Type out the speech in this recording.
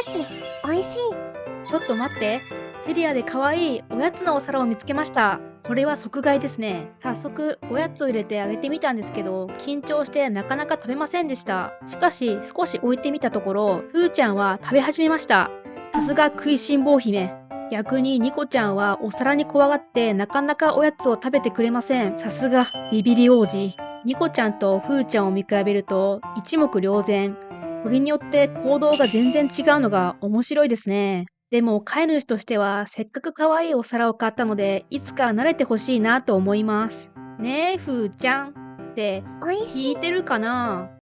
つ、おいしい。ちょっと待って。セリアで可愛いおやつのお皿を見つけました。これは即買いですね。早速、おやつを入れてあげてみたんですけど、緊張してなかなか食べませんでした。しかし、少し置いてみたところ、ふーちゃんは食べ始めました。さすが食いしん坊姫。逆にニコちゃんはお皿に怖がってなかなかおやつを食べてくれません。さすがビビリ王子。ニコちゃんとふーちゃんを見比べると一目瞭然。これによって行動が全然違うのが面白いですね。でも飼い主としてはせっかく可愛いお皿を買ったのでいつか慣れてほしいなと思います。ねえふーちゃんっておいしい。聞いてるかな？